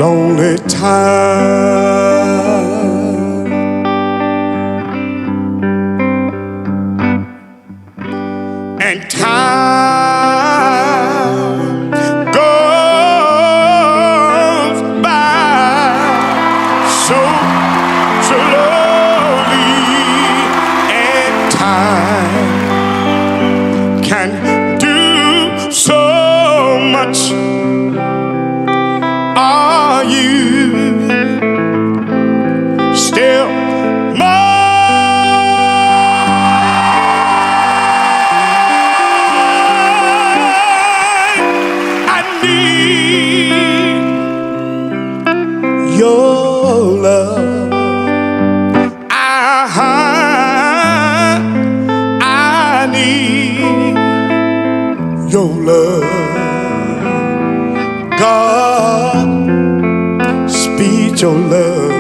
lonely time. And time goes by so slowly, and time can do so much. Are you still mine? I need your love. I need your love. God, speed your love